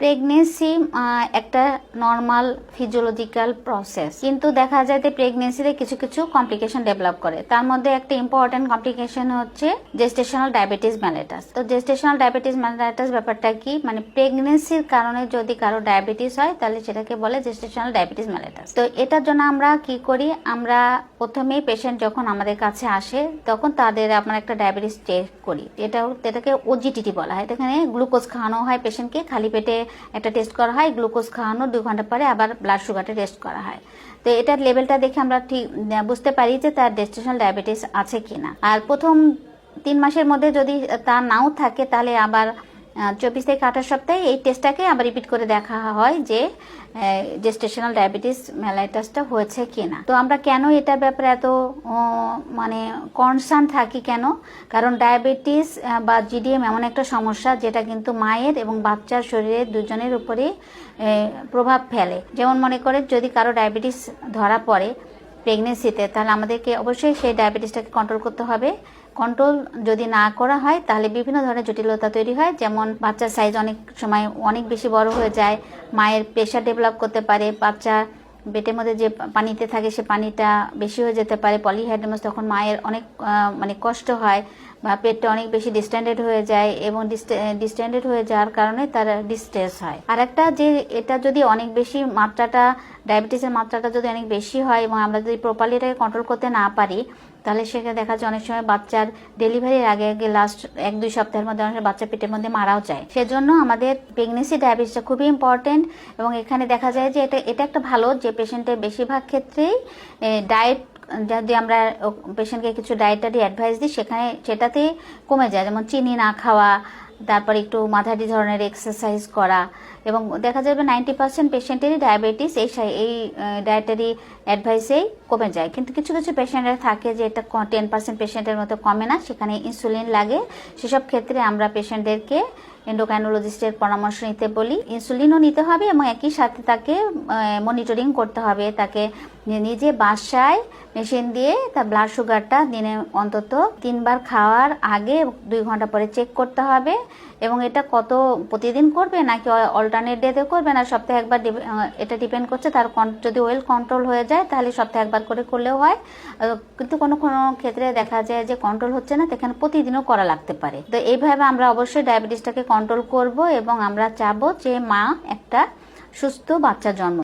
Pregnancy একটা normal physiological process, কিন্তু দেখা যায় যে প্রেগনেন্সিতে কিছু কিছু কমপ্লিকেশন ডেভেলপ করে। তার মধ্যে একটা ইম্পর্টেন্ট কমপ্লিকেশন হচ্ছে জেস্টেশনাল ডায়াবেটিস মেলিটাস। তো জেস্টেশনাল ডায়াবেটিস মেলিটাস ব্যাপারটা কি, মানে প্রেগনেন্সির কারণে যদি কারো ডায়াবেটিস হয় তাহলে সেটাকে বলে জেস্টেশনাল ডায়াবেটিস মেলিটাস। তো এটার জন্য আমরা কি করি, আমরা প্রথমেই পেশেন্ট যখন আমাদের কাছে আসে তখন তাদের আমরা একটা ডায়াবেটিস টেস্ট করি, এটাকে ওজিটিটি বলা হয়। এখানে গ্লুকোজ খাওয়ানো হয় পেশেন্টকে, খালি পেটে একটা টেস্ট করা হয়, গ্লুকোজ খাওয়ানোর 2 ঘন্টা পরে আবার ব্লাড সুগারটা টেস্ট করা হয়। তো এটার লেভেলটা দেখে আমরা ঠিক বুঝতে পারি যে তার জেস্টেশনাল ডায়াবেটিস আছে কিনা। আর প্রথম 3 মাসের মধ্যে যদি তা নাও থাকে তাহলে আবার 24 থেকে 28 সপ্তাহে এই টেস্টটাকে আবার রিপিট করে দেখা হয় যে জেস্টেশনাল ডায়াবেটিস মেলাইটাসটা হয়েছে কিনা। তো আমরা কেন এটার ব্যাপারে এত মানে কনসার্ন থাকি কেন, কারণ ডায়াবেটিস বা জিডিএম এমন একটা সমস্যা যেটা কিন্তু মায়ের এবং বাচ্চার শরীরে দুজনের উপরে প্রভাব ফেলে। যেমন মনে করে যদি কারো ডায়াবেটিস ধরা পড়ে প্রেগনেন্সিতে, তাহলে আমাদেরকে অবশ্যই সেই ডায়াবেটিসটাকে কন্ট্রোল করতে হবে। কন্ট্রোল যদি না করা হয় তাহলে বিভিন্ন ধরনের জটিলতা তৈরি হয়, যেমন বাচ্চার সাইজ অনেক সময় অনেক বেশি বড় হয়ে যায়, মায়ের প্রেশার ডেভেলপ করতে পারে, বাচ্চা পেটের মধ্যে যে পানিতে থাকে সে পানিটা বেশি হয়ে যেতে পারে, পলিহাইড্রামাস, তখন মায়ের অনেক মানে কষ্ট হয় বা পেটটা অনেক বেশি ডিস্টেন্ডেড হয়ে যায় এবং ডিস্টেন্ডেড হয়ে যাওয়ার কারণে তার ডিস্ট্রেস হয়। আর একটা যে এটা যদি অনেক বেশি মাত্রাটা, ডায়াবেটিসের মাত্রাটা যদি অনেক বেশি হয় এবং আমরা যদি প্রপারলি এটাকে কন্ট্রোল করতে না পারি তাহলে সেখানে দেখা যায় অনেক সময় বাচ্চার ডেলিভারির আগে লাস্ট 1-2 সপ্তাহের মধ্যে অনেক বাচ্চা পেটের মধ্যে মারাও যায়। সেজন্য আমাদের প্রেগনেন্সি ডায়াবেটিসটা খুবই ইম্পর্টেন্ট। এবং এখানে দেখা যায় যে এটা একটা ভালো যে পেশেন্টের বেশিরভাগ ক্ষেত্রেই ডায়েট, যদি আমরা পেশেন্টকে কিছু ডায়েটারি অ্যাডভাইস দিই সেটাতে কমে যায়, যেমন চিনি না খাওয়া, তারপর একটু মাঝারি ধরনের এক্সারসাইজ করা, এবং দেখা যাবে 90% পেশেন্টেরই ডায়াবেটিস এই ডায়েটারি অ্যাডভাইসেই কমে যায়। কিন্তু কিছু কিছু পেশেন্টের থাকে যে এটা 10% পেশেন্টের মতো কমে না, সেখানে ইনসুলিন লাগে। সেসব ক্ষেত্রে আমরা পেশেন্টদেরকে এন্ডোক্রাইনোলজিস্টের পরামর্শ নিতে বলি। ইনসুলিনও নিতে হবে এবং একই সাথে তাকে মনিটরিং করতে হবে, তাকে নিজে বাসায় মেশিন দিয়ে তার ব্লাড সুগারটা দিনে অন্তত 3 বার খাওয়ার আগে 2 ঘন্টা পরে চেক করতে হবে। এবং এটা কত প্রতিদিন করবে নাকি অল্টারনেট ডেতে করবে না সপ্তাহে একবার, এটা ডিপেন্ড করছে তার যদি ওয়েল কন্ট্রোল হয়ে যায় তাহলে সপ্তাহে একবার করে করলেও হয়। কিন্তু কোনো কোনো ক্ষেত্রে দেখা যায় যে কন্ট্রোল হচ্ছে না, সেখানে প্রতিদিনও করা লাগতে পারে। তো এইভাবে আমরা অবশ্যই ডায়াবেটিসটাকে কন্ট্রোল করব এবং আমরা চাবো যে মা একটা সুস্থ বাচ্চা জন্ম